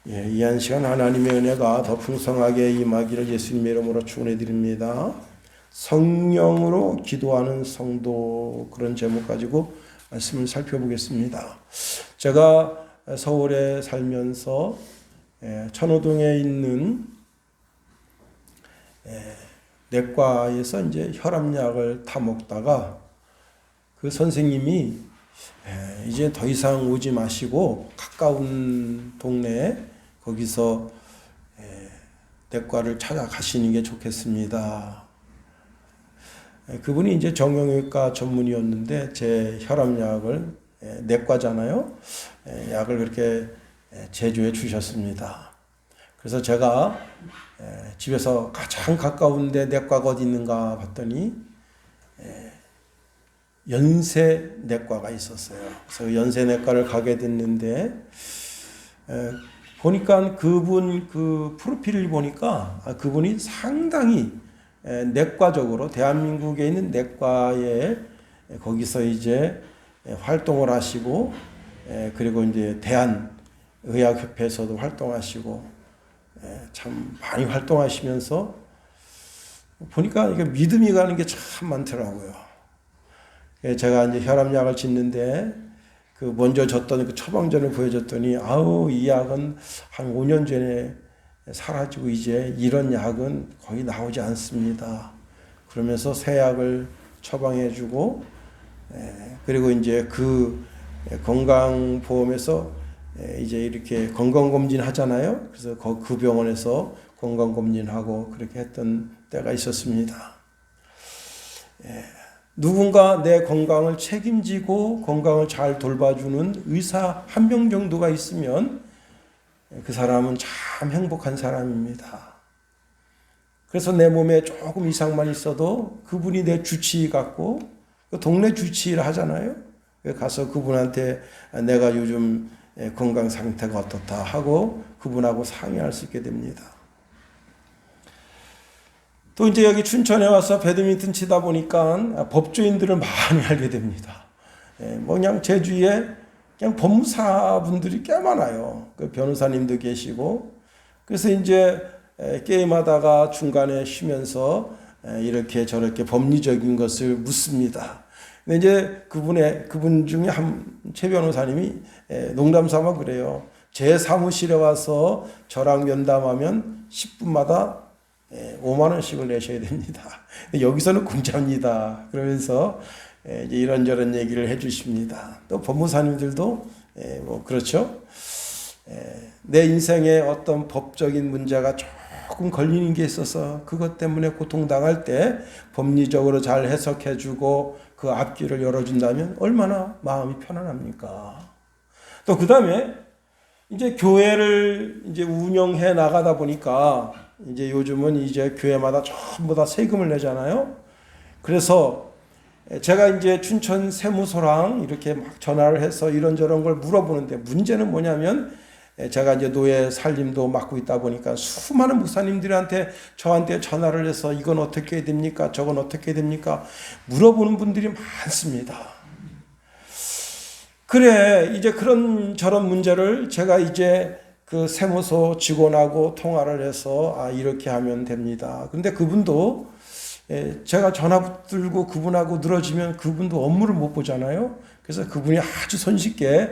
이 한 시간 하나님의 은혜가 더 풍성하게 임하기를 예수님의 이름으로 축원해 드립니다. 성령으로 기도하는 성도, 그런 제목 가지고 말씀을 살펴보겠습니다. 제가 서울에 살면서 천호동에 있는 내과에서 이제 혈압약을 타먹다가 그 선생님이 이제 더 이상 오지 마시고 가까운 동네에 거기서 내과를 찾아가시는 게 좋겠습니다. 그분이 이제 정형외과 전문의였는데 제 혈압약을, 내과잖아요, 약을 그렇게 제조해 주셨습니다. 그래서 제가 집에서 가장 가까운데 내과가 어디 있는가 봤더니 연세내과가 있었어요. 그래서 연세내과를 가게 됐는데 보니까 그분 그 프로필을 보니까 그분이 상당히 내과적으로 대한민국에 있는 내과에 거기서 이제 활동을 하시고, 그리고 이제 대한의학협회에서도 활동하시고, 참 많이 활동하시면서 보니까 이게 믿음이 가는 게 참 많더라고요. 제가 이제 혈압약을 짓는데 그 먼저 줬던 그 처방전을 보여줬더니 이 약은 한 5년 전에 사라지고 이제 이런 약은 거의 나오지 않습니다. 그러면서 새 약을 처방해주고, 그리고 이제 그 건강보험에서 이제 이렇게 건강검진 하잖아요. 그래서 그 병원에서 건강검진하고 그렇게 했던 때가 있었습니다. 누군가 내 건강을 책임지고 건강을 잘 돌봐주는 의사 한 명 정도가 있으면 그 사람은 참 행복한 사람입니다. 그래서 내 몸에 조금 이상만 있어도 그분이 내 주치의 같고, 그 동네 주치의를 하잖아요. 가서 그분한테 내가 요즘 건강 상태가 어떻다 하고 그분하고 상의할 수 있게 됩니다. 또 이제 여기 춘천에 와서 배드민턴 치다 보니까 법조인들을 많이 알게 됩니다. 그냥 제 주위에 그냥 법무사분들이 꽤 많아요. 그 변호사님도 계시고. 그래서 이제 게임하다가 중간에 쉬면서 이렇게 저렇게 법리적인 것을 묻습니다. 근데 이제 그분 중에 최 변호사님이 농담 삼아 그래요. 제 사무실에 와서 저랑 면담하면 10분마다 5만 원씩을 내셔야 됩니다. 여기서는 공짜입니다. 그러면서 이제 이런저런 얘기를 해주십니다. 또 법무사님들도 그렇죠. 내 인생에 어떤 법적인 문제가 조금 걸리는 게 있어서 그것 때문에 고통당할 때 법리적으로 잘 해석해주고 그 앞길을 열어준다면 얼마나 마음이 편안합니까? 또 그 다음에 이제 교회를 이제 운영해 나가다 보니까 이제 요즘은 이제 교회마다 전부 다 세금을 내잖아요. 그래서 제가 이제 춘천 세무서랑 이렇게 막 전화를 해서 이런저런 걸 물어보는데, 문제는 뭐냐면 제가 이제 노예 살림도 맡고 있다 보니까 수많은 목사님들한테 저한테 전화를 해서 이건 어떻게 해야 됩니까? 저건 어떻게 해야 됩니까? 물어보는 분들이 많습니다. 그래, 이제 그런 저런 문제를 제가 이제 그 세무서 직원하고 통화를 해서 이렇게 하면 됩니다. 근데 그분도 제가 전화 들고 그분하고 늘어지면 그분도 업무를 못 보잖아요. 그래서 그분이 아주 손쉽게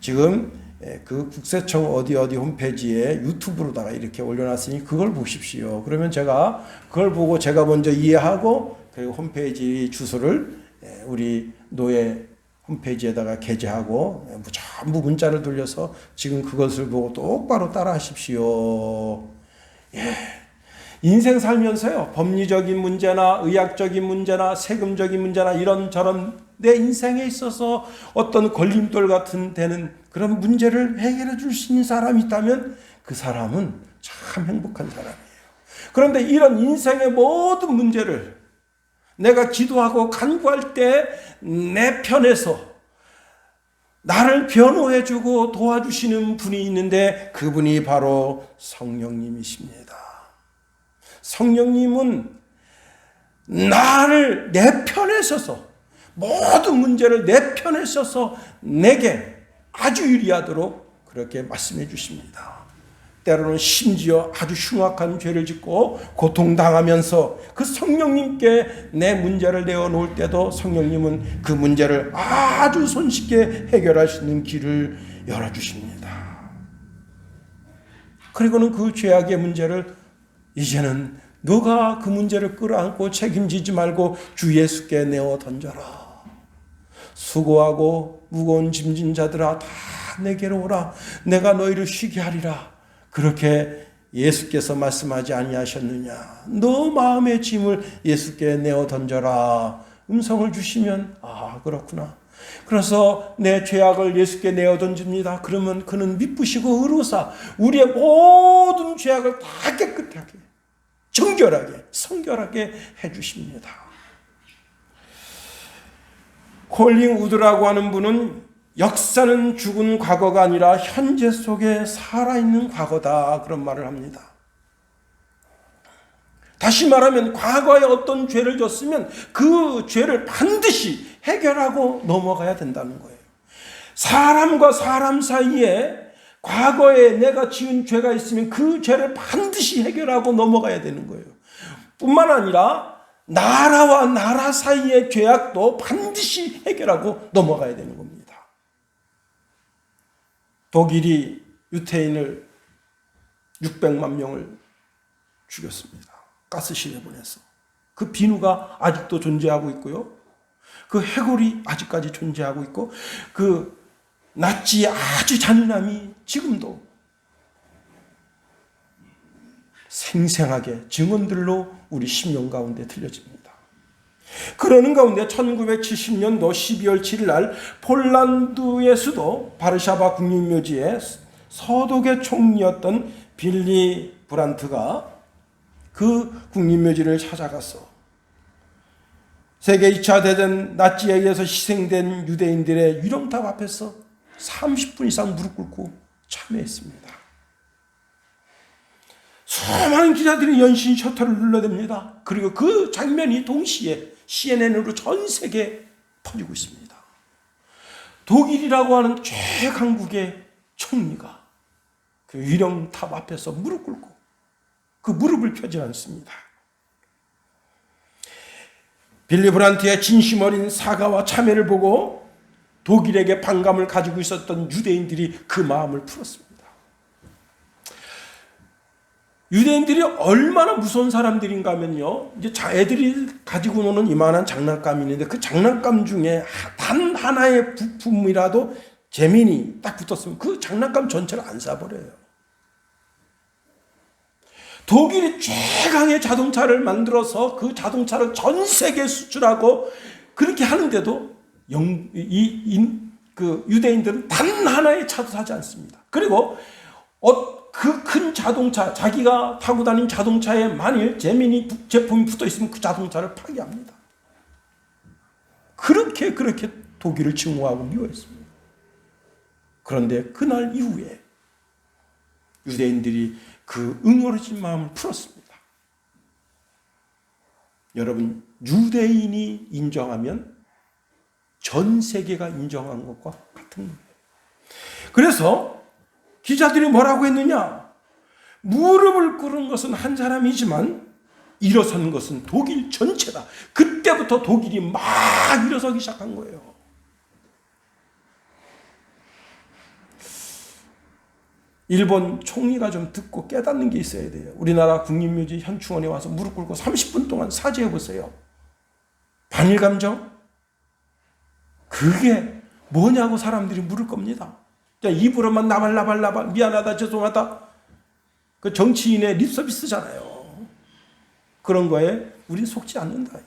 지금 그 국세청 어디 홈페이지에 유튜브로다가 이렇게 올려놨으니 그걸 보십시오. 그러면 제가 그걸 보고 제가 먼저 이해하고 그리고 홈페이지 주소를 우리 노예 홈페이지에다가 게재하고 전부 문자를 돌려서 지금 그것을 보고 똑바로 따라 하십시오. 인생 살면서요, 법리적인 문제나 의학적인 문제나 세금적인 문제나 이런저런 내 인생에 있어서 어떤 걸림돌 같은 되는 그런 문제를 해결해 줄 수 있는 사람이 있다면 그 사람은 참 행복한 사람이에요. 그런데 이런 인생의 모든 문제를 내가 기도하고 간구할 때 내 편에서 나를 변호해주고 도와주시는 분이 있는데 그분이 바로 성령님이십니다. 성령님은 나를 내 편에 서서 모든 문제를 내 편에 서서 내게 아주 유리하도록 그렇게 말씀해 주십니다. 때로는 심지어 아주 흉악한 죄를 짓고 고통당하면서 그 성령님께 내 문제를 내어놓을 때도 성령님은 그 문제를 아주 손쉽게 해결할 수 있는 길을 열어주십니다. 그리고는 그 죄악의 문제를 이제는 너가 그 문제를 끌어안고 책임지지 말고 주 예수께 내어 던져라. 수고하고 무거운 짐진 자들아 다 내게로 오라. 내가 너희를 쉬게 하리라. 그렇게 예수께서 말씀하지 아니하셨느냐. 너 마음의 짐을 예수께 내어 던져라. 음성을 주시면 그렇구나. 그래서 내 죄악을 예수께 내어 던집니다. 그러면 그는 미쁘시고 의로사 우리의 모든 죄악을 다 깨끗하게 정결하게 성결하게 해주십니다. 콜링 우드라고 하는 분은 역사는 죽은 과거가 아니라 현재 속에 살아있는 과거다 그런 말을 합니다. 다시 말하면 과거에 어떤 죄를 졌으면 그 죄를 반드시 해결하고 넘어가야 된다는 거예요. 사람과 사람 사이에 과거에 내가 지은 죄가 있으면 그 죄를 반드시 해결하고 넘어가야 되는 거예요. 뿐만 아니라 나라와 나라 사이의 죄악도 반드시 해결하고 넘어가야 되는 겁니다. 독일이 유태인을 600만 명을 죽였습니다. 가스실에 보내서. 그 비누가 아직도 존재하고 있고요. 그 해골이 아직까지 존재하고 있고 그 나치의 아주 잔인함이 지금도 생생하게 증언들로 우리 심령 가운데 들려집니다. 그러는 가운데 1970년도 12월 7일 날 폴란드의 수도 바르샤바 국립묘지에 서독의 총리였던 빌리 브란트가 그 국립묘지를 찾아가서 세계 2차 대전 나치에 의해서 희생된 유대인들의 유령탑 앞에서 30분 이상 무릎 꿇고 참회했습니다. 수많은 기자들이 연신 셔터를 눌러댑니다. 그리고 그 장면이 동시에 CNN으로 전 세계에 퍼지고 있습니다. 독일이라고 하는 최강국의 총리가 그 유령탑 앞에서 무릎 꿇고 그 무릎을 펴지 않습니다. 빌리 브란트의 진심 어린 사과와 참회를 보고 독일에게 반감을 가지고 있었던 유대인들이 그 마음을 풀었습니다. 유대인들이 얼마나 무서운 사람들인가 하면요. 이제 애들이 가지고 노는 이만한 장난감이 있는데 그 장난감 중에 단 하나의 부품이라도 재민이 딱 붙었으면 그 장난감 전체를 안 쏴버려요. 독일이 최강의 자동차를 만들어서 그 자동차를 전 세계에 수출하고 그렇게 하는데도 그 유대인들은 단 하나의 차도 사지 않습니다. 그리고 그 큰 자동차, 자기가 타고 다닌 자동차에 만일 재민이 제품이 붙어 있으면 그 자동차를 파괴합니다. 그렇게 독일을 증오하고 미워했습니다. 그런데 그날 이후에 유대인들이 그 응어리진 마음을 풀었습니다. 여러분, 유대인이 인정하면 전 세계가 인정한 것과 같은 거예요. 그래서 기자들이 뭐라고 했느냐? 무릎을 꿇은 것은 한 사람이지만 일어서는 것은 독일 전체다. 그때부터 독일이 막 일어서기 시작한 거예요. 일본 총리가 좀 듣고 깨닫는 게 있어야 돼요. 우리나라 국립묘지 현충원에 와서 무릎 꿇고 30분 동안 사죄해 보세요. 반일 감정? 그게 뭐냐고 사람들이 물을 겁니다. 입으로만 나발나발 미안하다 죄송하다 그 정치인의 립서비스잖아요. 그런 거에 우린 속지 않는다.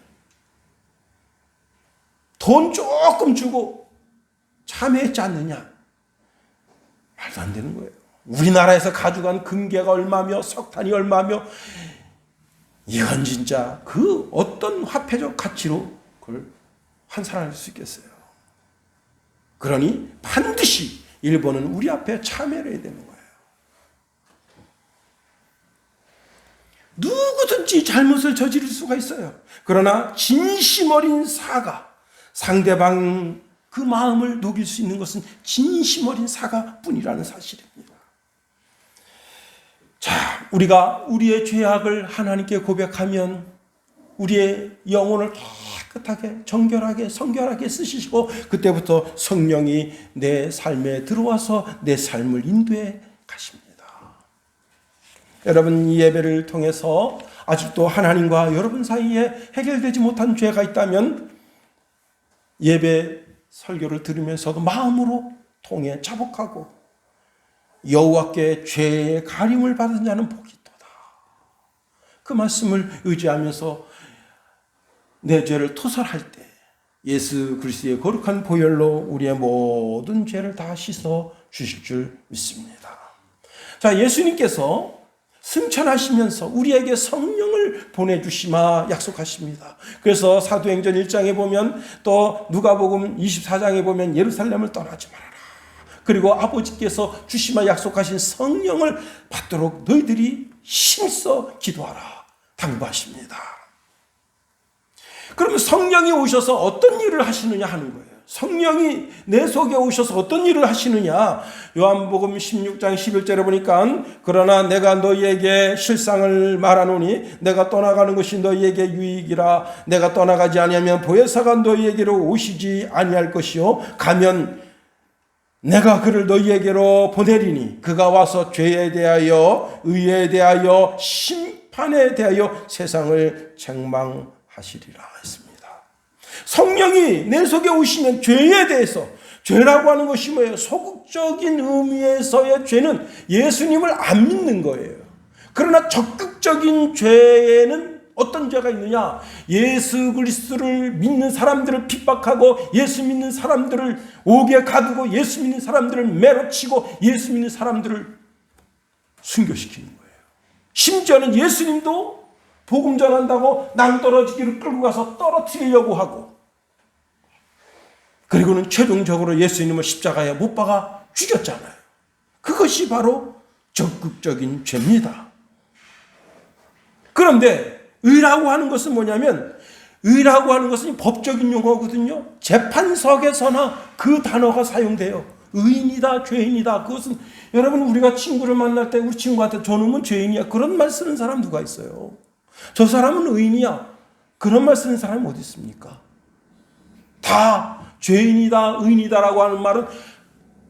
돈 조금 주고 참여했지 않느냐? 말도 안 되는 거예요. 우리나라에서 가져간 금괴가 얼마며 석탄이 얼마며 이건 진짜 그 어떤 화폐적 가치로 그걸 환산할 수 있겠어요. 그러니 반드시 일본은 우리 앞에 참여를 해야 되는 거예요. 누구든지 잘못을 저지를 수가 있어요. 그러나 진심 어린 사과, 상대방 그 마음을 녹일 수 있는 것은 진심 어린 사과뿐이라는 사실입니다. 자, 우리가 우리의 죄악을 하나님께 고백하면 우리의 영혼을 깨끗하게 정결하게 성결하게 쓰시고 그때부터 성령이 내 삶에 들어와서 내 삶을 인도해 가십니다. 여러분, 이 예배를 통해서 아직도 하나님과 여러분 사이에 해결되지 못한 죄가 있다면 예배 설교를 들으면서도 마음으로 통해 자복하고 여호와께 죄의 가림을 받은 자는 복이 있도다. 그 말씀을 의지하면서 내 죄를 토설할 때 예수 그리스도의 거룩한 보혈로 우리의 모든 죄를 다 씻어 주실 줄 믿습니다. 자, 예수님께서 승천하시면서 우리에게 성령을 보내주시마 약속하십니다. 그래서 사도행전 1장에 보면 또 누가복음 24장에 보면 예루살렘을 떠나지 말아라. 그리고 아버지께서 주시마 약속하신 성령을 받도록 너희들이 힘써 기도하라 당부하십니다. 그러면 성령이 오셔서 어떤 일을 하시느냐 하는 거예요. 성령이 내 속에 오셔서 어떤 일을 하시느냐. 요한복음 16장 11절에 보니까 그러나 내가 너희에게 실상을 말하노니 내가 떠나가는 것이 너희에게 유익이라. 내가 떠나가지 아니하면 보혜사가 너희에게로 오시지 아니할 것이요 가면 내가 그를 너희에게로 보내리니 그가 와서 죄에 대하여 의에 대하여 심판에 대하여 세상을 책망하시리라 했습니다. 성령이 내 속에 오시면 죄에 대해서, 죄라고 하는 것이 뭐예요? 소극적인 의미에서의 죄는 예수님을 안 믿는 거예요. 그러나 적극적인 죄에는 어떤 죄가 있느냐? 예수 그리스도를 믿는 사람들을 핍박하고 예수 믿는 사람들을 옥에 가두고 예수 믿는 사람들을 매로치고 예수 믿는 사람들을 순교시키는 거예요. 심지어는 예수님도 복음 전한다고 낭떠러지기를 끌고 가서 떨어뜨리려고 하고, 그리고는 최종적으로 예수님을 십자가에 못 박아 죽였잖아요. 그것이 바로 적극적인 죄입니다. 그런데 의라고 하는 것은 뭐냐면, 의라고 하는 것은 법적인 용어거든요. 재판석에서나 그 단어가 사용돼요. 의인이다, 죄인이다. 그것은 여러분, 우리가 친구를 만날 때 우리 친구한테 저놈은 죄인이야, 그런 말 쓰는 사람 누가 있어요? 저 사람은 의인이야, 그런 말 쓰는 사람이 어디 있습니까? 다 죄인이다, 의인이다라고 하는 말은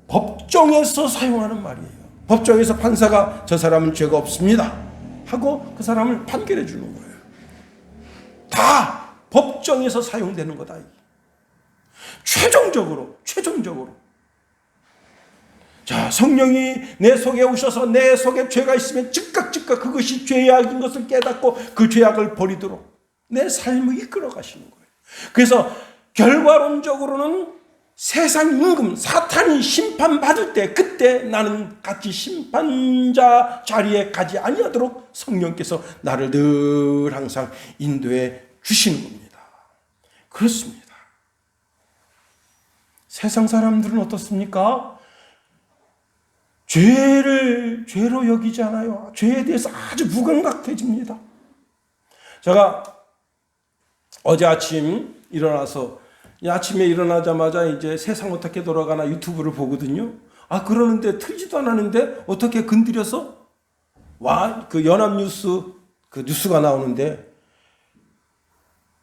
법정에서 사용하는 말이에요. 법정에서 판사가 저 사람은 죄가 없습니다 하고 그 사람을 판결해 주는 거예요. 다 법정에서 사용되는 거다. 최종적으로 자, 성령이 내 속에 오셔서 내 속에 죄가 있으면 즉각 그것이 죄악인 것을 깨닫고 그 죄악을 버리도록 내 삶을 이끌어 가시는 거예요. 그래서 결과론적으로는 세상 임금 사탄이 심판받을 때, 그때 나는 같이 심판자 자리에 가지 아니하도록 성령께서 나를 늘 항상 인도해 주시는 겁니다. 그렇습니다. 세상 사람들은 어떻습니까? 죄를 죄로 여기지 않아요. 죄에 대해서 아주 무감각해집니다. 제가 어제 아침 일어나서, 아침에 일어나자마자 이제 세상 어떻게 돌아가나 유튜브를 보거든요. 그러는데 틀지도 않았는데 어떻게 건드려서 그 연합뉴스 그 뉴스가 나오는데,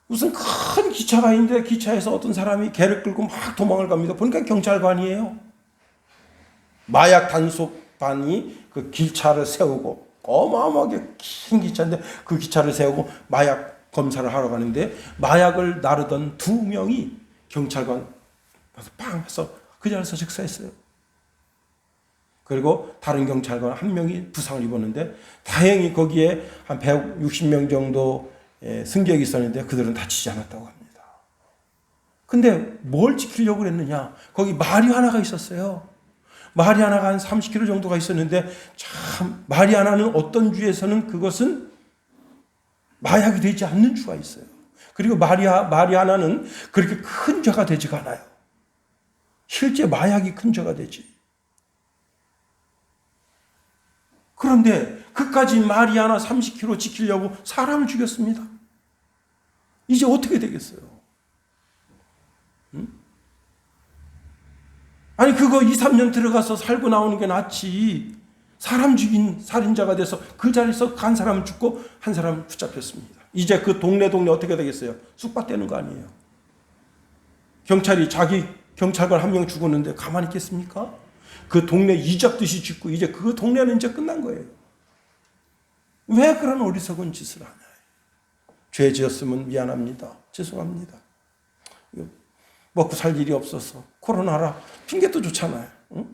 무슨 큰 기차가 있는데 기차에서 어떤 사람이 개를 끌고 막 도망을 갑니다. 보니까 경찰관이에요. 마약 단속반이 그 기차를 세우고, 어마어마하게 긴 기차인데 그 기차를 세우고 마약 검사를 하러 가는데, 마약을 나르던 2명이 경찰관 가서 빵 해서 그 자리에서 즉사했어요. 그리고 다른 경찰관 1명이 부상을 입었는데, 다행히 거기에 한 160명 정도 승객이 있었는데 그들은 다치지 않았다고 합니다. 근데 뭘 지키려고 그랬느냐? 거기 마리화나가 있었어요. 마리화나가 한 30km 정도가 있었는데, 참 마리화나는 어떤 주에서는 그것은 마약이 되지 않는 주가 있어요. 그리고 마리화나는 그렇게 큰 죄가 되지가 않아요. 실제 마약이 큰 죄가 되지. 그런데 그까지 마리화나 30km 지키려고 사람을 죽였습니다. 이제 어떻게 되겠어요? 아니 그거 2, 3년 들어가서 살고 나오는 게 낫지. 사람 죽인 살인자가 돼서 그 자리에서 간 사람은 죽고 한 사람은 붙잡혔습니다. 이제 그 동네 어떻게 되겠어요? 쑥밭되는 거 아니에요. 경찰이 자기 경찰관 한 명 죽었는데 가만히 있겠습니까? 그 동네 이잡듯이 짓고 이제 그 동네는 이제 끝난 거예요. 왜 그런 어리석은 짓을 하냐. 죄 지었으면 미안합니다. 죄송합니다. 먹고 살 일이 없어서 코로나라 핑계도 좋잖아요. 응?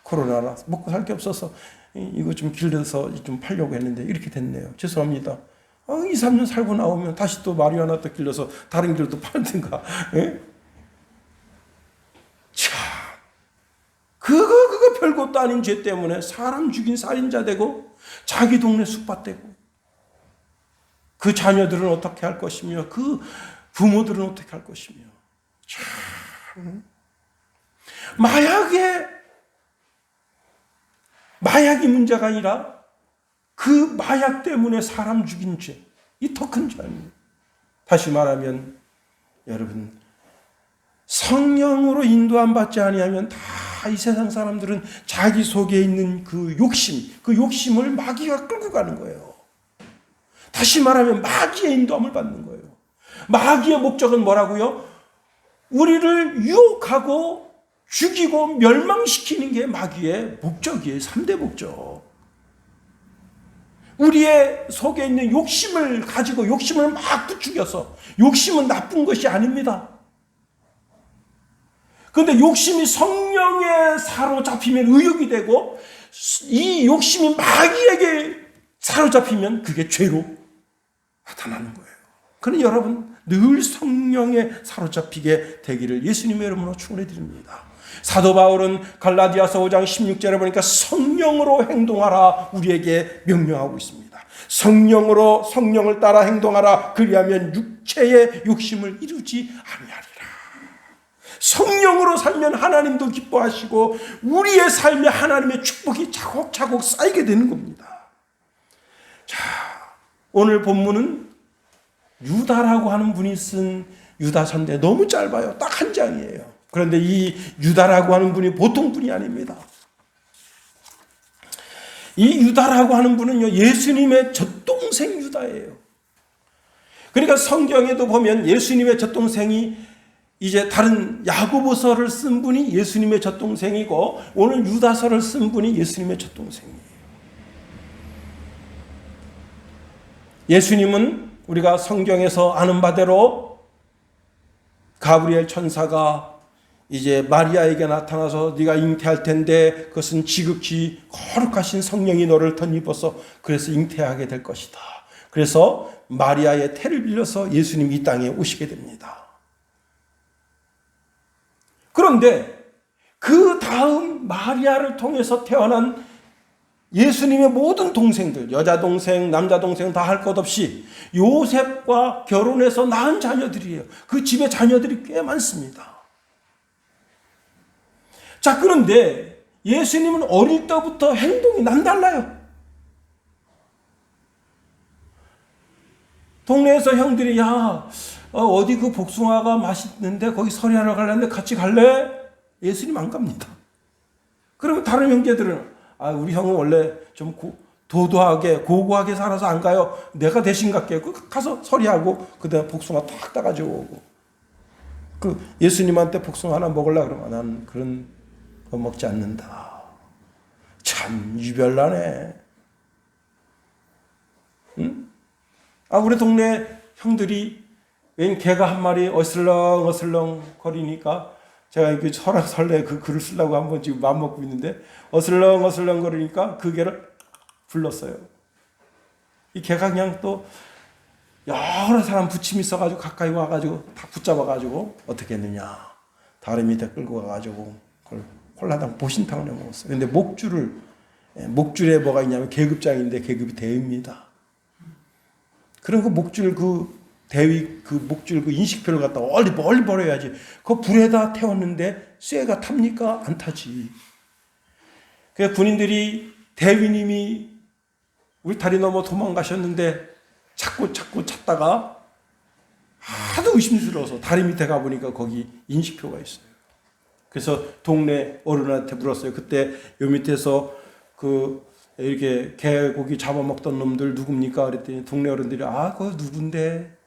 코로나라 먹고 살 게 없어서 이거 좀 길러서 좀 팔려고 했는데 이렇게 됐네요. 죄송합니다. 2, 3년 살고 나오면 다시 또 마리아나 또 길러서 다른 길도 팔든가. 예? 참 그거 별것도 아닌 죄 때문에 사람 죽인 살인자 되고 자기 동네 쑥밭 되고 그 자녀들은 어떻게 할 것이며 그 부모들은 어떻게 할 것이며 참 마약이 문제가 아니라 그 마약 때문에 사람 죽인 죄, 이 더 큰 죄 아닙니까? 다시 말하면 여러분 성령으로 인도함 받지 아니하면 다 이 세상 사람들은 자기 속에 있는 그 욕심을 마귀가 끌고 가는 거예요. 다시 말하면 마귀의 인도함을 받는 거예요. 마귀의 목적은 뭐라고요? 우리를 유혹하고 죽이고 멸망시키는 게 마귀의 목적이에요. 3대 목적. 우리의 속에 있는 욕심을 가지고 욕심을 막 부추겨서 욕심은 나쁜 것이 아닙니다. 그런데 욕심이 성령에 사로잡히면 의욕이 되고 이 욕심이 마귀에게 사로잡히면 그게 죄로 나타나는 거예요. 그러니 여러분 늘 성령에 사로잡히게 되기를 예수님의 이름으로 축원해 드립니다. 사도 바울은 갈라디아서 5장 16절에 보니까 성령으로 행동하라 우리에게 명령하고 있습니다. 성령을 따라 행동하라. 그리하면 육체의 욕심을 이루지 아니하리라. 성령으로 살면 하나님도 기뻐하시고 우리의 삶에 하나님의 축복이 차곡차곡 쌓이게 되는 겁니다. 자, 오늘 본문은 유다라고 하는 분이 쓴 유다서인데 너무 짧아요. 딱 한 장이에요. 그런데 이 유다라고 하는 분이 보통 분이 아닙니다. 이 유다라고 하는 분은요, 예수님의 젖동생 유다예요. 그러니까 성경에도 보면 예수님의 젖동생이 이제 다른 야고보서를 쓴 분이 예수님의 젖동생이고 오늘 유다서를 쓴 분이 예수님의 젖동생이에요. 예수님은 우리가 성경에서 아는 바대로 가브리엘 천사가 이제 마리아에게 나타나서 네가 잉태할 텐데 그것은 지극히 거룩하신 성령이 너를 덧입어서 그래서 잉태하게 될 것이다. 그래서 마리아의 태를 빌려서 예수님이 이 땅에 오시게 됩니다. 그런데 그 다음 마리아를 통해서 태어난 예수님의 모든 동생들, 여자 동생, 남자 동생 다 할 것 없이 요셉과 결혼해서 낳은 자녀들이에요. 그 집에 자녀들이 꽤 많습니다. 자, 그런데 예수님은 어릴 때부터 행동이 남달라요. 동네에서 형들이 어디 그 복숭아가 맛있는데 거기 서리하러 갈랬는데 같이 갈래? 예수님 안 갑니다. 그러면 다른 형제들은 우리 형은 원래 좀 도도하게 고고하게 살아서 안 가요. 내가 대신 갈게요. 가서 서리하고 그다음 복숭아 탁 따가지고 오고. 그 예수님한테 복숭아 하나 먹으려고 그러면 난 그런 거 먹지 않는다. 참 유별나네. 응? 우리 동네 형들이 웬 개가 한 마리 어슬렁 거리니까 제가 이렇게 설레 그 글을 쓰려고 한번 지금 마음 먹고 있는데 어슬렁 거리니까 그 개를 불렀어요. 이 개가 그냥 또 여러 사람 부침이 있어가지고 가까이 와가지고 다 붙잡아가지고 어떻게 했느냐. 다리 밑에 끌고 가가지고 그걸 홀라당 보신탕을 해 먹었어요. 근데 목줄에 뭐가 있냐면 계급장인데 계급이 대위입니다. 그럼 그 목줄 대위 목줄 인식표를 갖다 멀리 버려야지. 그 불에다 태웠는데 쇠가 탑니까? 안 타지. 그래서 군인들이 대위님이 우리 다리 넘어 도망가셨는데 찾고 찾다가 하도 의심스러워서 다리 밑에 가보니까 거기 인식표가 있어요. 그래서 동네 어른한테 물었어요. 그때 요 밑에서 이렇게 개고기 잡아먹던 놈들 누굽니까? 그랬더니 동네 어른들이 그거 누군데?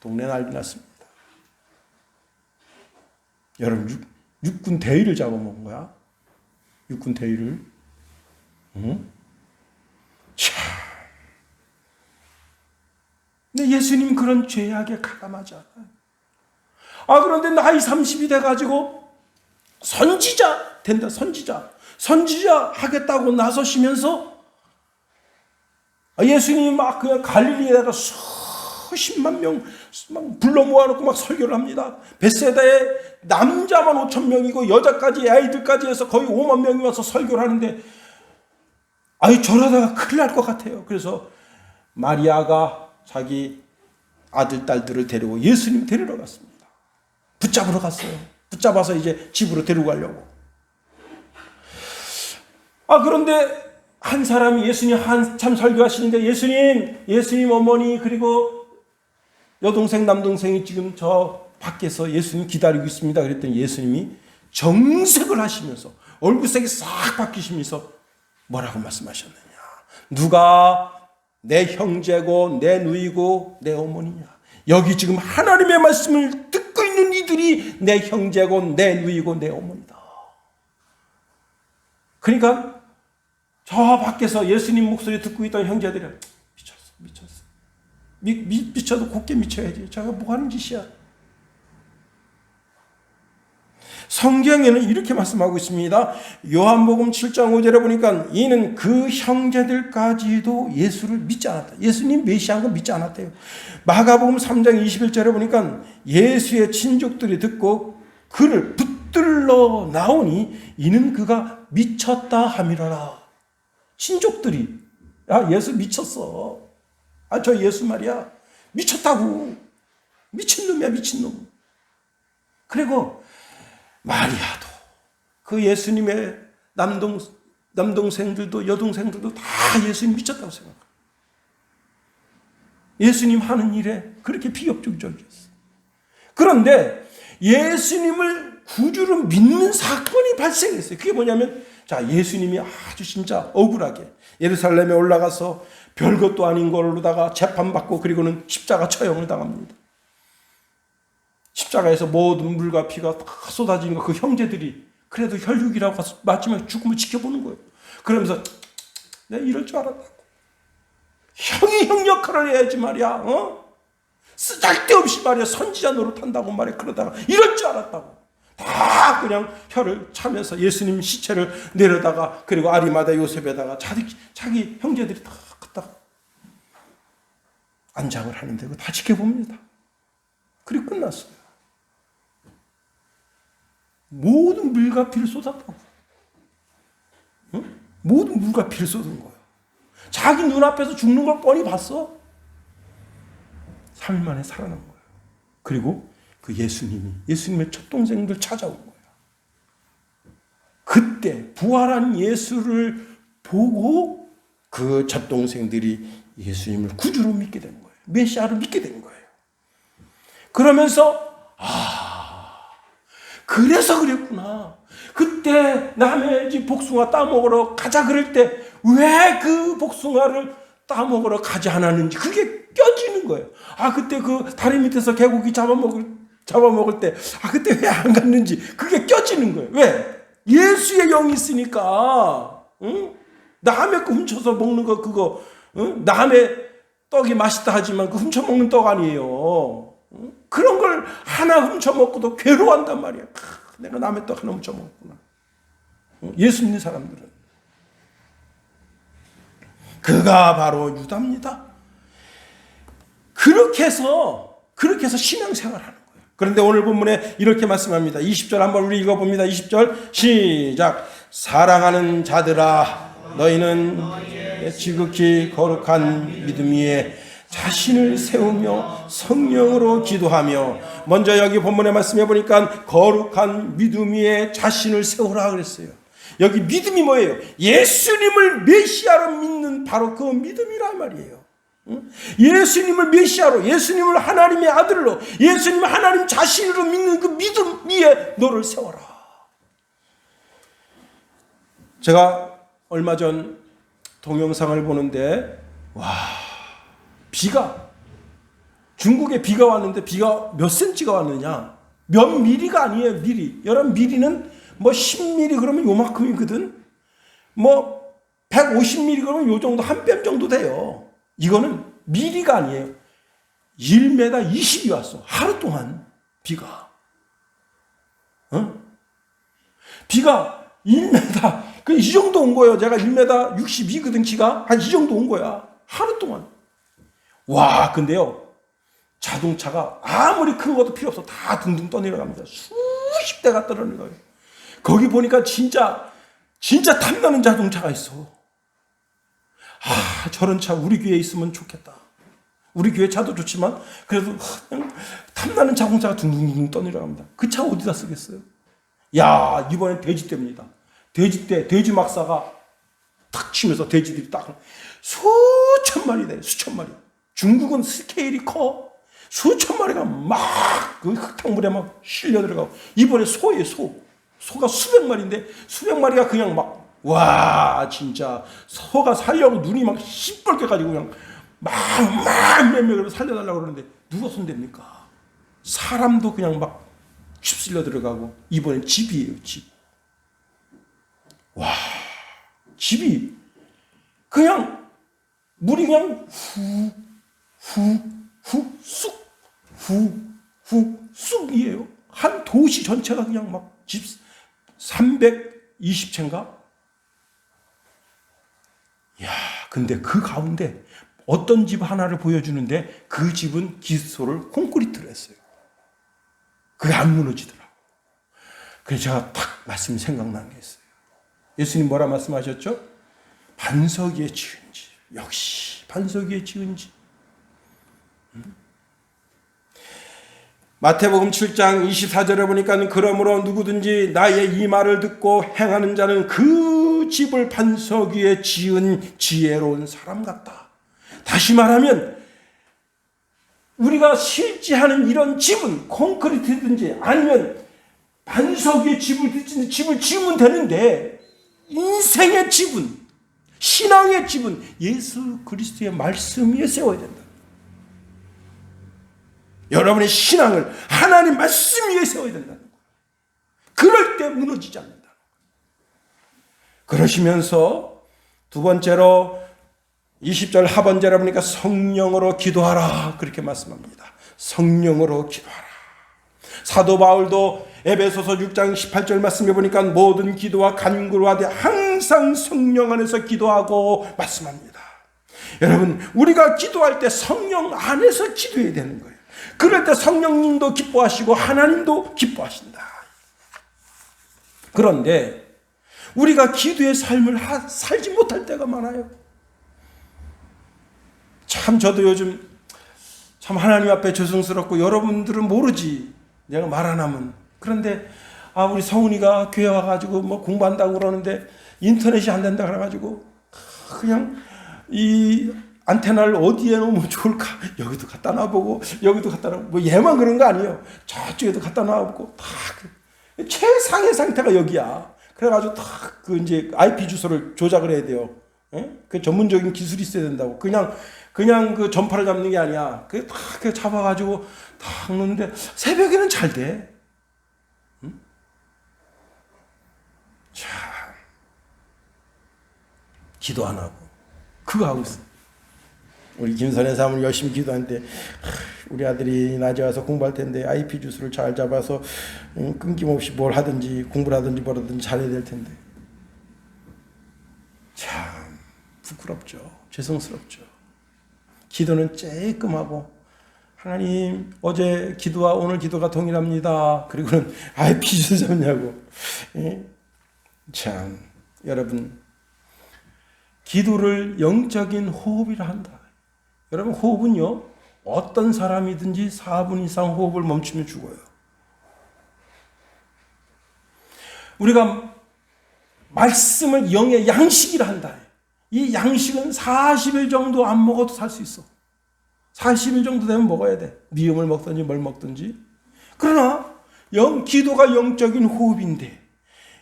동네 난리 났습니다. 여러분, 육군 대위를 잡아먹은 거야. 육군 대위를. 응? 참. 근데 예수님 그런 죄악에 가감하잖아요. 그런데 나이 30이 돼가지고 선지자 된다. 선지자 하겠다고 나서시면서 예수님이 막 그냥 갈릴리에다가 수십만 명 막 불러 모아놓고 막 설교를 합니다. 벳세다에 남자만 5천 명이고 여자까지 아이들까지 해서 거의 5만 명이 와서 설교를 하는데 저러다가 큰일 날 것 같아요. 그래서 마리아가 자기 아들, 딸들을 데리고 예수님 데리러 갔습니다. 붙잡으러 갔어요. 붙잡아서 이제 집으로 데리고 가려고. 그런데 한 사람이 예수님 한참 설교하시는데 예수님 어머니 그리고 여동생 남동생이 지금 저 밖에서 예수님 기다리고 있습니다. 그랬더니 예수님이 정색을 하시면서 얼굴색이 싹 바뀌시면서 뭐라고 말씀하셨느냐. 누가 내 형제고 내 누이고 내 어머니냐. 여기 지금 하나님의 말씀을 듣고 있는 이들이 내 형제고 내 누이고 내 어머니다. 그러니까 저 밖에서 예수님 목소리 듣고 있던 형제들이 미쳤어. 미쳐도 곱게 미쳐야지. 저가 뭐 하는 짓이야. 성경에는 이렇게 말씀하고 있습니다. 요한복음 7장 5절에 보니까 이는 그 형제들까지도 예수를 믿지 않았다. 예수님 메시아인 거 믿지 않았대요. 마가복음 3장 21절에 보니까 예수의 친족들이 듣고 그를 붙들러 나오니 이는 그가 미쳤다 함이라라. 친족들이 예수 미쳤어. 저 예수 말이야 미쳤다고. 미친놈이야 미친놈. 그리고 마리아도 그 예수님의 남동생들도 여동생들도 다 예수님 미쳤다고 생각해요. 예수님 하는 일에 그렇게 비협조적이었어요. 그런데 예수님을 구주로 믿는 사건이 발생했어요. 그게 뭐냐면 예수님이 아주 진짜 억울하게 예루살렘에 올라가서 별것도 아닌 걸로다가 재판받고 그리고는 십자가 처형을 당합니다. 십자가에서 모든 물과 피가 다 쏟아지는 거 그 형제들이 그래도 혈육이라고 마지막에 죽음을 지켜보는 거예요. 그러면서 내가 이럴 줄 알았다고. 형이 형 역할을 해야지 말이야. 쓰잘데없이 말이야 선지자 노릇한다고 말이야. 그러다가 이럴 줄 알았다고. 다 그냥 혀를 차면서 예수님 시체를 내려다가 그리고 아리마다 요셉에다가 자기 형제들이 다 갖다가 안장을 하는데 그거 다 지켜봅니다. 그리고 끝났어요. 모든 물과 피를 쏟았다고. 모든 물과 피를 쏟은 거예요. 자기 눈앞에서 죽는 걸 뻔히 봤어. 3일 만에 살아난 거예요. 그리고 그 예수님의 첫 동생들 찾아온 거예요. 그때 부활한 예수를 보고 그 첫 동생들이 예수님을 구주로 믿게 된 거예요. 메시아로 믿게 된 거예요. 그러면서 그래서 그랬구나. 그때 남의 집 복숭아 따먹으러 가자 그럴 때 왜 그 복숭아를 따먹으러 가지 않았는지 그게 껴지는 거예요. 그때 그 다리 밑에서 개고기 잡아먹을 때 그때 왜 안 갔는지 그게 껴지는 거예요. 왜? 예수의 영이 있으니까. 남의 거 훔쳐서 먹는 거 그거 남의 떡이 맛있다 하지만 그 훔쳐먹는 떡 아니에요. 그런 걸 하나 훔쳐먹고도 괴로워한단 말이야. 내가 남의 떡 하나 훔쳐먹었구나. 예수 믿는 사람들은. 그가 바로 유다입니다. 그렇게 해서 신앙생활을 하는 거예요. 그런데 오늘 본문에 이렇게 말씀합니다. 20절 한번 우리 읽어봅니다. 20절 시작. 사랑하는 자들아 너희는 지극히 거룩한 믿음 위에 자신을 세우며 성령으로 기도하며 먼저 여기 본문에 말씀해 보니까 거룩한 믿음 위에 자신을 세우라 그랬어요. 여기 믿음이 뭐예요? 예수님을 메시아로 믿는 바로 그 믿음이란 말이에요. 예수님을 메시아로, 예수님을 하나님의 아들로, 예수님을 하나님 자신으로 믿는 그 믿음 위에 너를 세워라. 제가 얼마 전 동영상을 보는데 중국에 비가 왔는데 비가 몇 센치가 왔느냐, 몇 미리가 아니에요. 미리. 여러분, 미리는 뭐 10미리 그러면 요만큼이거든. 뭐 150미리 그러면 요 정도, 한 뼘 정도 돼요. 이거는 미리가 아니에요. 1m 20이 왔어. 하루 동안 비가. 비가 1m, 이 정도 온 거예요. 제가 1m 62거든, 키가. 한 이 정도 온 거야. 하루 동안. 근데요, 자동차가 아무리 큰 것도 필요 없어. 다 둥둥 떠내려갑니다. 수십 대가 떠내려가요. 거기 보니까 진짜 탐나는 자동차가 있어. 저런 차 우리 교회에 있으면 좋겠다. 우리 교회 차도 좋지만 그래도 그냥 탐나는 자동차가 둥둥둥 떠내려갑니다. 그 차 어디다 쓰겠어요? 이번엔 돼지떼입니다. 돼지 막사가 탁 치면서 돼지들이 딱 수천 마리 돼요. 수천 마리. 중국은 스케일이 커. 수천 마리가 막 그 흙탕물에 막 실려 들어가고, 이번에 소예요. 소가 수백 마리인데 수백 마리가 그냥 진짜 소가 살려고 눈이 막 시뻘게 가지고 그냥 막 몇 명을 살려달라고 그러는데 누가 손댑니까? 사람도 그냥 막 휩쓸려 들어가고. 이번엔 집이에요. 집이 그냥 물이 그냥 쑥이에요. 한 도시 전체가 그냥 막 집 320채인가? 근데 그 가운데 어떤 집 하나를 보여주는데 그 집은 기초를 콘크리트로 했어요. 그게 안 무너지더라고. 그래서 제가 딱 말씀이 생각나는 게 있어요. 예수님 뭐라 말씀하셨죠? 반석 위에 지은 집. 역시 반석 위에 지은 집. 마태복음 7장 24절에 보니까 그러므로 누구든지 나의 이 말을 듣고 행하는 자는 그 집을 반석 위에 지은 지혜로운 사람 같다. 다시 말하면 우리가 실지하는 이런 집은 콘크리트든지 아니면 반석 위에 집을 지으면 되는데, 인생의 집은, 신앙의 집은 예수 그리스도의 말씀 위에 세워야 된다. 여러분의 신앙을 하나님 말씀 위에 세워야 된다는 거예요. 그럴 때 무너지지 않는다. 그러시면서 두 번째로 20절 하반절에 보니까 성령으로 기도하라 그렇게 말씀합니다. 성령으로 기도하라. 사도 바울도 에베소서 6장 18절 말씀해 보니까 모든 기도와 간구를 하되 항상 성령 안에서 기도하고 말씀합니다. 여러분, 우리가 기도할 때 성령 안에서 기도해야 되는 거예요. 그럴 때 성령님도 기뻐하시고 하나님도 기뻐하신다. 그런데 우리가 기도의 삶을 살지 못할 때가 많아요. 참 저도 요즘 참 하나님 앞에 죄송스럽고, 여러분들은 모르지 내가 말 안 하면. 그런데 우리 성훈이가 교회 와가지고 뭐 공부한다고 그러는데 인터넷이 안 된다 그래가지고 그냥 이 안테나를 어디에 놓으면 좋을까? 여기도 갖다 놔보고 여기도 갖다 놔보고, 뭐 얘만 그런 거 아니에요. 저쪽에도 갖다 놔보고 다 최상의 상태가 여기야. 그래가지고 다 그 이제 IP 주소를 조작을 해야 돼요. 그 전문적인 기술이 있어야 된다고. 그냥 그 전파를 잡는 게 아니야. 그 다 잡아가지고 딱 놓는데 새벽에는 잘 돼. 자, 기도 안 하고 그거 하고 있어. 우리 김선혜 사모님 열심히 기도하는데 우리 아들이 낮에 와서 공부할 텐데 IP 주소를 잘 잡아서 끊김없이 뭘 하든지 공부를 하든지 뭘 하든지 잘해야 될 텐데. 참 부끄럽죠. 죄송스럽죠. 기도는 쬐끔하고, 하나님 어제 기도와 오늘 기도가 동일합니다. 그리고는 IP 주소 잡냐고. 참 여러분, 기도를 영적인 호흡이라 한다. 여러분, 호흡은요, 어떤 사람이든지 4분 이상 호흡을 멈추면 죽어요. 우리가 말씀을 영의 양식이라 한다. 이 양식은 40일 정도 안 먹어도 살 수 있어. 40일 정도 되면 먹어야 돼. 미음을 먹든지 뭘 먹든지. 그러나 기도가 영적인 호흡인데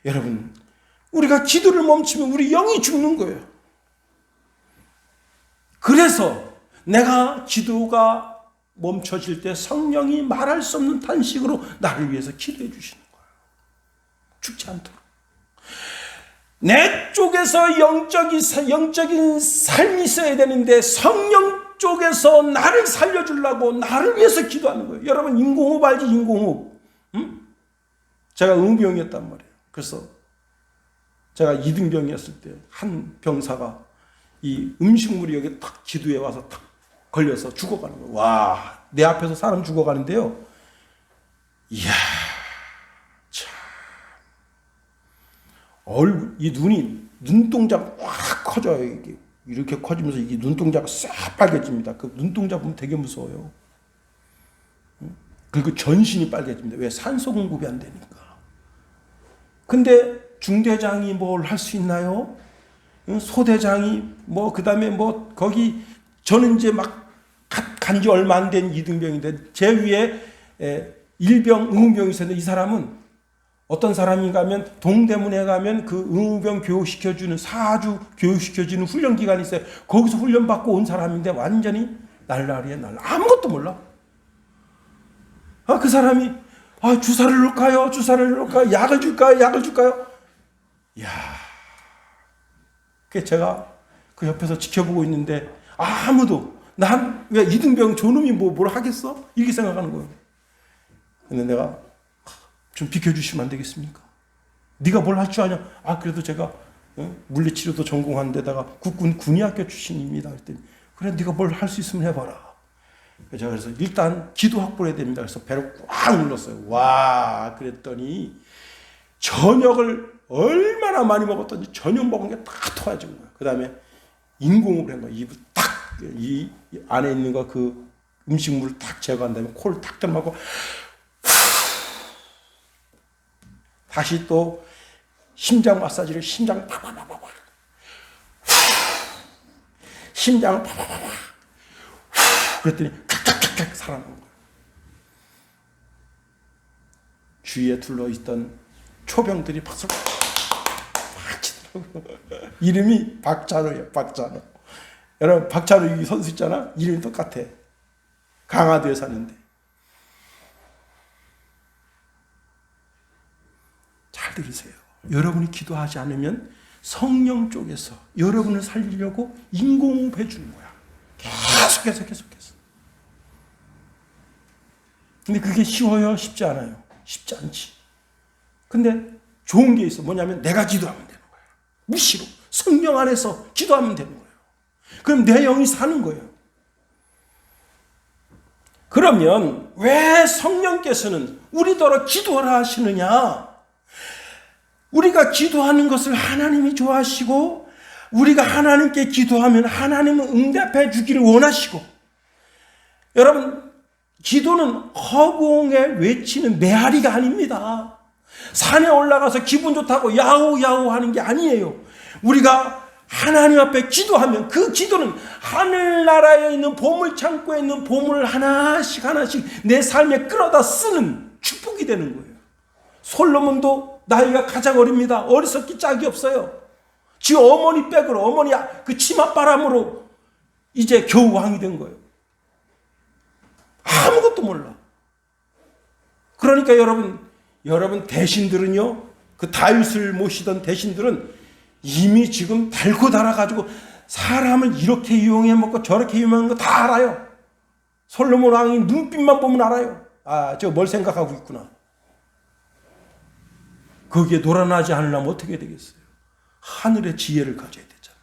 여러분 우리가 기도를 멈추면 우리 영이 죽는 거예요. 그래서 내가 기도가 멈춰질 때 성령이 말할 수 없는 탄식으로 나를 위해서 기도해 주시는 거예요. 죽지 않도록. 내 쪽에서 영적인 삶이 있어야 되는데 성령 쪽에서 나를 살려주려고 나를 위해서 기도하는 거예요. 여러분 인공호흡 알지? 인공호흡. 제가 응병이었단 말이에요. 그래서 제가 2등병이었을 때 한 병사가 이 음식물이 여기 탁 기도에 와서 탁 걸려서 죽어가는 거예요. 와, 내 앞에서 사람 죽어가는데요. 이야, 참. 이 눈동자가 확 커져요. 이게. 이렇게 커지면서 이 눈동자가 싹 빨개집니다. 그 눈동자 보면 되게 무서워요. 그리고 전신이 빨개집니다. 왜? 산소 공급이 안 되니까. 근데 중대장이 뭘 할 수 있나요? 소대장이 그 다음에 거기 저는 이제 막 간지 얼마 안 된 2등병인데 제 위에 일병 응병이 있었는데 이 사람은 어떤 사람인가 하면 동대문에 가면 그 응병 교육시켜주는 사주 교육시켜주는 훈련기관이 있어요. 거기서 훈련받고 온 사람인데 완전히 날라리에 날라. 아무것도 몰라. 그 사람이 주사를 놓을까요? 주사를 놓을까요? 약을 줄까요? 약을 줄까요? 이야. 그 제가 그 옆에서 지켜보고 있는데 아무도 난 왜 이등병 저놈이 뭘 하겠어? 이렇게 생각하는 거예요. 근데 내가 좀 비켜주시면 안 되겠습니까? 네가 뭘 할 줄 아냐? 그래도 제가 물리치료도 전공한 데다가 국군 군의학교 출신입니다. 그랬더니 그래 네가 뭘 할 수 있으면 해봐라. 제가 그래서 일단 기도 확보해야 됩니다. 그래서 배를 꽉 눌렀어요. 와, 그랬더니 저녁을 얼마나 많이 먹었던지 저녁 먹은 게 다 토해진 거예요. 그 다음에 인공을 한 거예요. 입을 딱, 이 안에 있는 거 그 음식물을 딱 제거한 다음에 코를 딱 들어가고 다시 또 심장 마사지를 심장을 팍팍팍팍 심장을 팍팍팍 그랬더니 칵칵칵칵 살아나는 거예요. 주위에 둘러있던 초병들이 박수를 막 치더라고요. 이름이 박찬호예요. 박찬호. 여러분 박찬호 이 선수 있잖아. 이름이 똑같아. 강화도에 사는데. 잘 들으세요. 여러분이 기도하지 않으면 성령 쪽에서 여러분을 살리려고 인공호흡해 주는 거야. 계속해서. 근데 그게 쉬워요? 쉽지 않아요? 쉽지 않지. 근데 좋은 게 있어. 뭐냐면 내가 기도하면 되는 거예요. 무시로. 성령 안에서 기도하면 되는 거예요. 그럼 내 영이 사는 거예요. 그러면 왜 성령께서는 우리더러 기도하라 하시느냐? 우리가 기도하는 것을 하나님이 좋아하시고 우리가 하나님께 기도하면 하나님은 응답해 주기를 원하시고 여러분 기도는 허공에 외치는 메아리가 아닙니다. 산에 올라가서 기분 좋다고 야호 하는 게 아니에요. 우리가 하나님 앞에 기도하면 그 기도는 하늘나라에 있는 보물창고에 있는 보물을 하나씩 내 삶에 끌어다 쓰는 축복이 되는 거예요. 솔로몬도 나이가 가장 어립니다. 어리석기 짝이 없어요. 지 어머니 백으로 어머니 그 치맛바람으로 이제 겨우 왕이 된 거예요. 아무것도 몰라. 그러니까 여러분 대신들은요, 그 다윗을 모시던 대신들은 이미 지금 달고 달아가지고 사람을 이렇게 이용해 먹고 저렇게 이용하는 거 다 알아요. 솔로몬 왕이 눈빛만 보면 알아요. 저 뭘 생각하고 있구나. 거기에 놀아나지 않으려면 어떻게 되겠어요? 하늘의 지혜를 가져야 되잖아.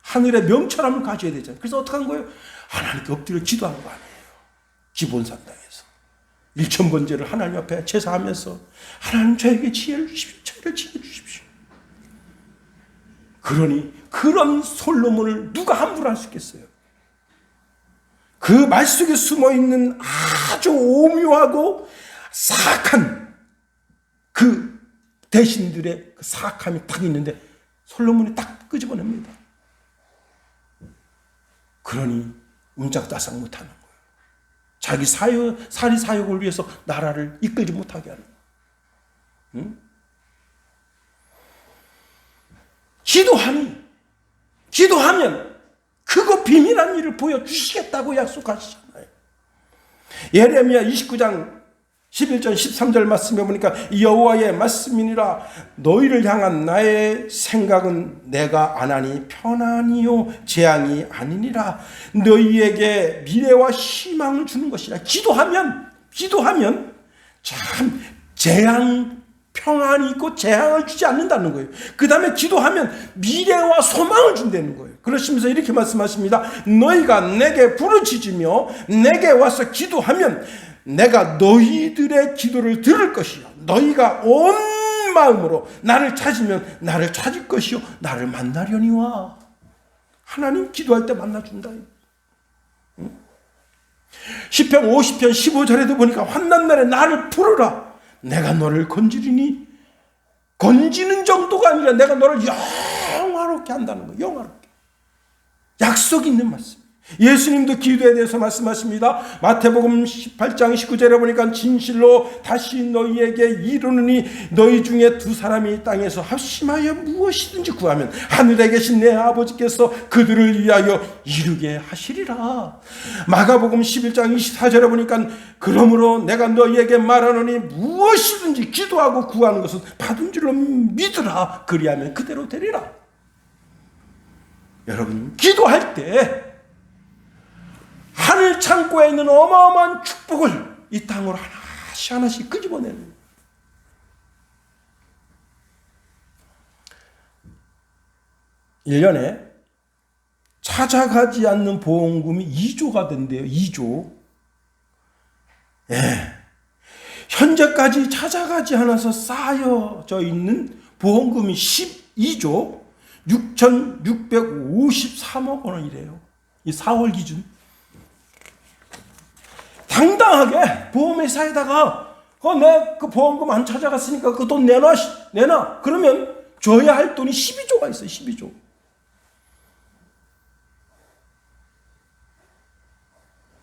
하늘의 명철함을 가져야 되잖아. 그래서 어떻게 한 거예요? 하나님께 엎드려 기도한 거 아니에요. 기본산당에서 1000번제를 하나님 앞에 제사하면서 하나님 저에게 지혜를 주십시오. 저에게 지혜 주십시오. 그러니 그런 솔로몬을 누가 함부로 할 수 있겠어요? 그 말 속에 숨어있는 아주 오묘하고 사악한 그 대신들의 그 사악함이 딱 있는데 솔로몬이 딱 끄집어냅니다. 그러니 움짝다상 못하는 거예요. 자기 사리 사욕을 위해서 나라를 이끌지 못하게 하는 거예요. 응? 기도하면 그거 비밀한 일을 보여주시겠다고 약속하시잖아요. 예레미야 29장 11절 13절 말씀해 보니까 여호와의 말씀이니라 너희를 향한 나의 생각은 내가 안 하니 편안이요 재앙이 아니니라 너희에게 미래와 희망을 주는 것이라. 기도하면 참 평안이 있고 재앙을 주지 않는다는 거예요. 그 다음에 기도하면 미래와 소망을 준다는 거예요. 그러시면서 이렇게 말씀하십니다. 너희가 내게 부르짖으며 내게 와서 기도하면 내가 너희들의 기도를 들을 것이요 너희가 온 마음으로 나를 찾으면 나를 찾을 것이요 나를 만나려니와. 하나님 기도할 때 만나준다. 시편 50편 15절에도 보니까 환난 날에 나를 부르라 내가 너를 건지리니. 건지는 정도가 아니라 내가 너를 영화롭게 한다는 거예요. 영화롭게. 약속 있는 말씀. 예수님도 기도에 대해서 말씀하십니다. 마태복음 18장 19절에 보니까 진실로 다시 너희에게 이르노니 너희 중에 두 사람이 땅에서 합심하여 무엇이든지 구하면 하늘에 계신 내 아버지께서 그들을 위하여 이루게 하시리라. 마가복음 11장 24절에 보니까 그러므로 내가 너희에게 말하노니 무엇이든지 기도하고 구하는 것은 받은 줄로 믿으라. 그리하면 그대로 되리라. 여러분 기도할 때 하늘 창고에 있는 어마어마한 축복을 이 땅으로 하나씩 끄집어내는 거예요. 1년에 찾아가지 않는 보험금이 2조가 된대요. 2조. 예. 현재까지 찾아가지 않아서 쌓여져 있는 보험금이 12조 6,653억 원이래요. 이 4월 기준. 당당하게 보험회사에다가 내 그 보험금 안 찾아갔으니까 그 돈 내놔. 그러면 줘야 할 돈이 12조가 있어요. 12조.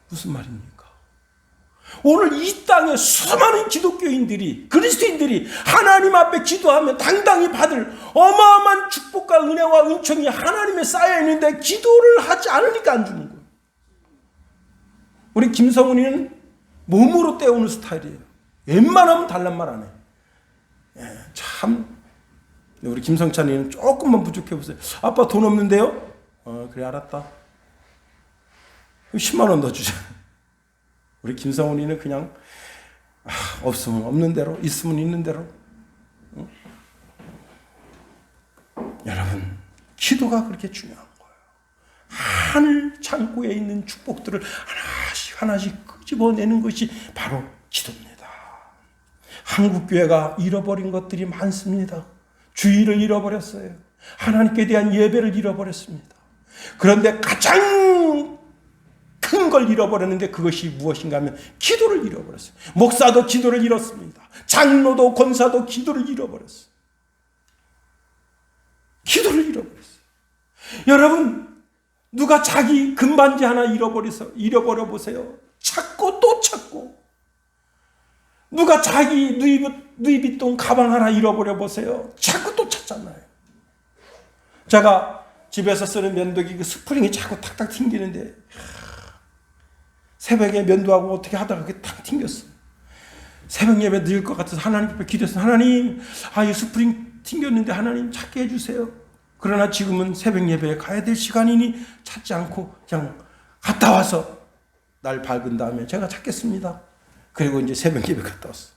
무슨 말입니까? 오늘 이 땅에 수많은 기독교인들이 그리스도인들이 하나님 앞에 기도하면 당당히 받을 어마어마한 축복과 은혜와 은총이 하나님에 쌓여 있는데 기도를 하지 않으니까 안 주는 거예요. 우리 김성훈이는 몸으로 때우는 스타일이에요. 웬만하면 달란 말 안 해. 참 우리 김성찬이는 조금만 부족해 보세요. 아빠 돈 없는데요? 그래 알았다. 10만 원 더 주자. 우리 김성훈이는 그냥 없으면 없는 대로 있으면 있는 대로. 여러분 기도가 그렇게 중요한 거예요. 하늘 창고에 있는 축복들을 하나씩 끄집어내는 것이 바로 기도입니다. 한국교회가 잃어버린 것들이 많습니다. 주의를 잃어버렸어요. 하나님께 대한 예배를 잃어버렸습니다. 그런데 가장 큰 걸 잃어버렸는데 그것이 무엇인가 하면 기도를 잃어버렸어요. 목사도 기도를 잃었습니다. 장로도 권사도 기도를 잃어버렸어요. 기도를 잃어버렸어요. 여러분 누가 자기 금반지 하나 잃어버려 보세요. 찾고 또 찾고. 누가 자기 누이비통 가방 하나 잃어버려 보세요. 자꾸 또 찾잖아요. 제가 집에서 쓰는 면도기 그 스프링이 자꾸 탁탁 튕기는데 새벽에 면도하고 어떻게 하다가 그게 탁 튕겼어. 새벽 예배 늦을 것 같아서 하나님 앞에 기도했어. 하나님, 이 스프링 튕겼는데 하나님 찾게 해주세요. 그러나 지금은 새벽 예배에 가야 될 시간이니 찾지 않고 그냥 갔다 와서 날 밝은 다음에 제가 찾겠습니다. 그리고 이제 새벽 예배 갔다 왔어.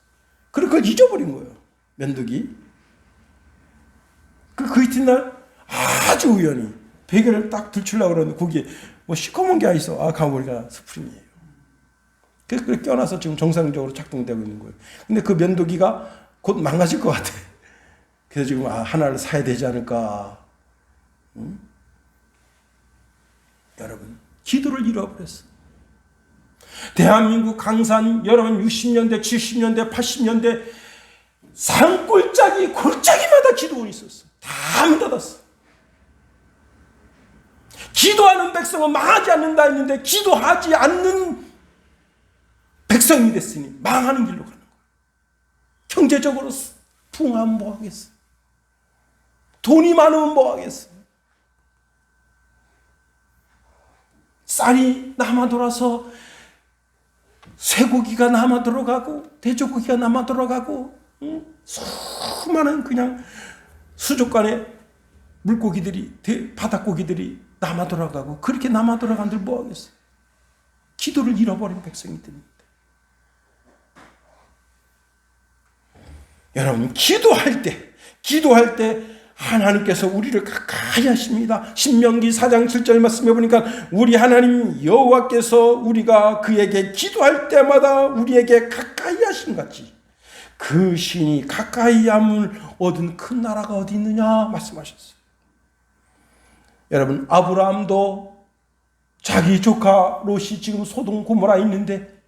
그리고 그걸 잊어버린 거예요. 면도기. 그 이튿날 아주 우연히 베개를 딱 들추려고 그러는데 거기에 뭐 시커먼 게 있어. 가보니까 스프링이에요. 그래서 그걸 껴놔서 지금 정상적으로 작동되고 있는 거예요. 근데 그 면도기가 곧 망가질 것 같아. 그래서 지금 하나를 사야 되지 않을까. 여러분 기도를 잃어버렸어. 대한민국 강산 여러분 60년대 70년대 80년대 산골짜기 골짜기마다 기도원이 있었어. 다 문 닫았어. 기도하는 백성은 망하지 않는다 했는데 기도하지 않는 백성이 됐으니 망하는 길로 가는 거예요. 경제적으로 풍하면 뭐 하겠어? 돈이 많으면 뭐 하겠어? 쌀이 남아 돌아서 쇠고기가 남아 들어가고 돼지고기가 남아 들어가고 수많은 그냥 수족관에 물고기들이 바닷고기들이 남아 돌아가고 그렇게 남아 들어간들 뭐 하겠어? 기도를 잃어버린 백성이 됩니다. 여러분 기도할 때 하나님께서 우리를 가까이 하십니다. 신명기 4장 7절 말씀해 보니까 우리 하나님 여호와께서 우리가 그에게 기도할 때마다 우리에게 가까이 하신 같이 그 신이 가까이 함을 얻은 큰 나라가 어디 있느냐 말씀하셨어요. 여러분 아브라함도 자기 조카 롯이 지금 소돔 고모라 있는데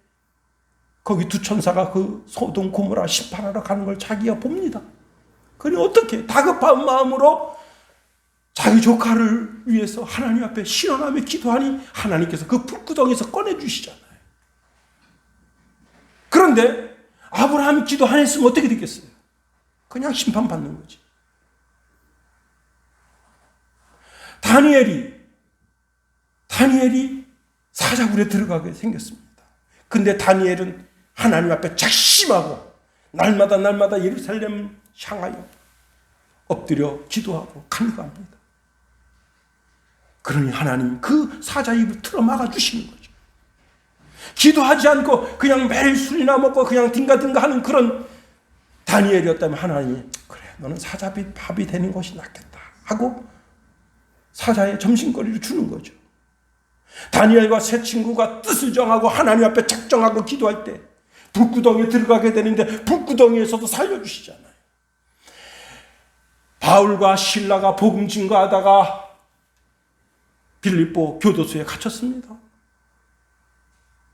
거기 두 천사가 그 소돔 고모라 심판하러 가는 걸 자기가 봅니다. 그러니 어떻게 다급한 마음으로 자기 조카를 위해서 하나님 앞에 신원하며 기도하니 하나님께서 그 불구덩이에서 꺼내주시잖아요. 그런데 아브라함이 기도 안 했으면 어떻게 됐겠어요? 그냥 심판받는 거지. 다니엘이 사자굴에 들어가게 생겼습니다. 근데 다니엘은 하나님 앞에 작심하고 날마다 예루살렘 향하여 엎드려 기도하고 간구합니다. 그러니 하나님 그 사자 입을 틀어 막아 주시는 거죠. 기도하지 않고 그냥 매일 술이나 먹고 그냥 딩가딩가 하는 그런 다니엘이었다면 하나님이 그래 너는 사자밥이 되는 것이 낫겠다 하고 사자의 점심거리를 주는 거죠. 다니엘과 세 친구가 뜻을 정하고 하나님 앞에 작정하고 기도할 때 불구덩이에 들어가게 되는데 불구덩이에서도 살려주시잖아요. 바울과 실라가 복음 증거하다가 빌립보 교도소에 갇혔습니다.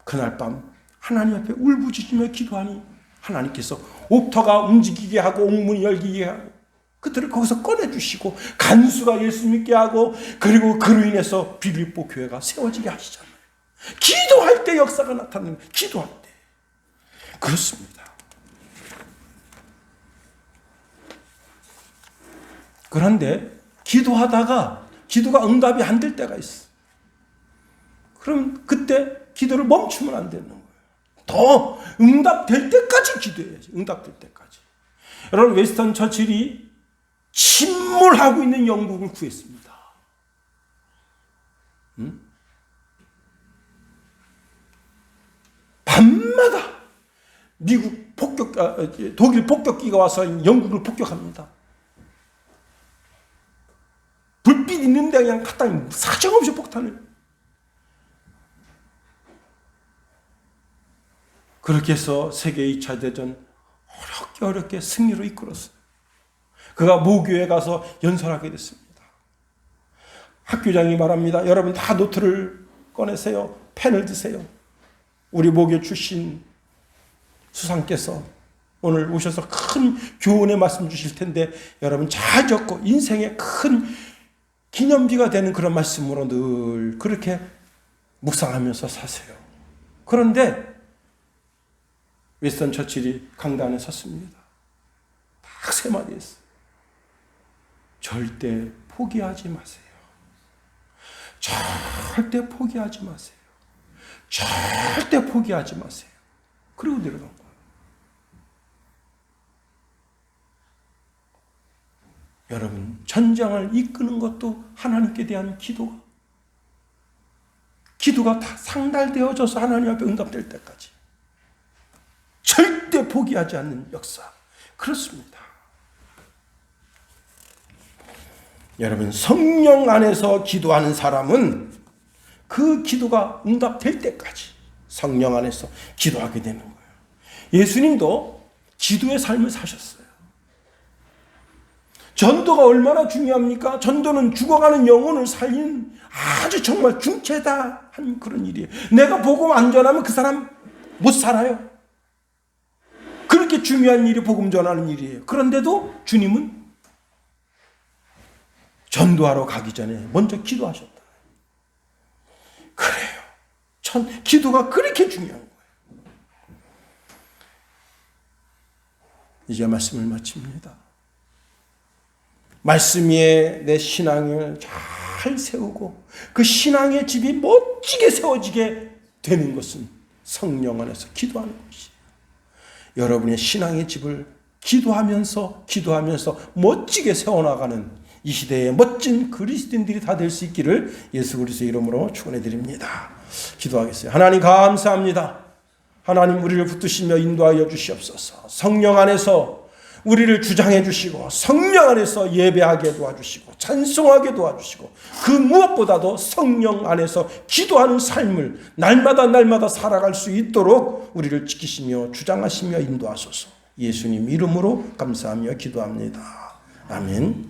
그날 밤 하나님 앞에 울부짖으며 기도하니 하나님께서 옥터가 움직이게 하고 옥문이 열리게 하고 그들을 거기서 꺼내주시고 간수가 예수 믿게 하고 그리고 그로 인해서 빌립보 교회가 세워지게 하시잖아요. 기도할 때 역사가 나타나는 거예요. 기도할 때. 그렇습니다. 그런데 기도하다가 기도가 응답이 안 될 때가 있어. 그럼 그때 기도를 멈추면 안 되는 거예요. 더 응답될 때까지 기도해야지. 응답될 때까지. 여러분 웨스턴 처칠이 침몰하고 있는 영국을 구했습니다. 밤마다 미국 독일 폭격기가 와서 영국을 폭격합니다. 불빛 있는데 그냥 갖다 사정없이 폭탄을. 그렇게 해서 세계 2차 대전 어렵게 승리로 이끌었어요. 그가 모교에 가서 연설하게 됐습니다. 학교장이 말합니다. 여러분 다 노트를 꺼내세요. 펜을 드세요. 우리 모교 출신 수상께서 오늘 오셔서 큰 교훈의 말씀 주실 텐데 여러분 잘 적고 인생의 큰 기념비가 되는 그런 말씀으로 늘 그렇게 묵상하면서 사세요. 그런데 윈스턴 처칠이 강단에 섰습니다. 딱 세 마디 했어요. 절대 포기하지 마세요. 절대 포기하지 마세요. 절대 포기하지 마세요. 그리고 내려간 거예요. 여러분, 전쟁을 이끄는 것도 하나님께 대한 기도가 다 상달되어져서 하나님 앞에 응답될 때까지 절대 포기하지 않는 역사. 그렇습니다. 여러분, 성령 안에서 기도하는 사람은 그 기도가 응답될 때까지 성령 안에서 기도하게 되는 거예요. 예수님도 기도의 삶을 사셨어요. 전도가 얼마나 중요합니까? 전도는 죽어가는 영혼을 살리는 아주 정말 중체다한 그런 일이에요. 내가 복음 안 전하면 그 사람 못 살아요. 그렇게 중요한 일이 복음 전하는 일이에요. 그런데도 주님은 전도하러 가기 전에 먼저 기도하셨다. 그래요. 기도가 그렇게 중요한 거예요. 이제 말씀을 마칩니다. 말씀 위에 내 신앙을 잘 세우고 그 신앙의 집이 멋지게 세워지게 되는 것은 성령 안에서 기도하는 것이에요. 여러분의 신앙의 집을 기도하면서 멋지게 세워나가는 이 시대의 멋진 그리스도인들이 다 될 수 있기를 예수 그리스도의 이름으로 축원해 드립니다. 기도하겠어요. 하나님 감사합니다. 하나님 우리를 붙드시며 인도하여 주시옵소서. 성령 안에서 우리를 주장해 주시고 성령 안에서 예배하게 도와주시고 찬송하게 도와주시고 그 무엇보다도 성령 안에서 기도하는 삶을 날마다 살아갈 수 있도록 우리를 지키시며 주장하시며 인도하소서. 예수님 이름으로 감사하며 기도합니다. 아멘.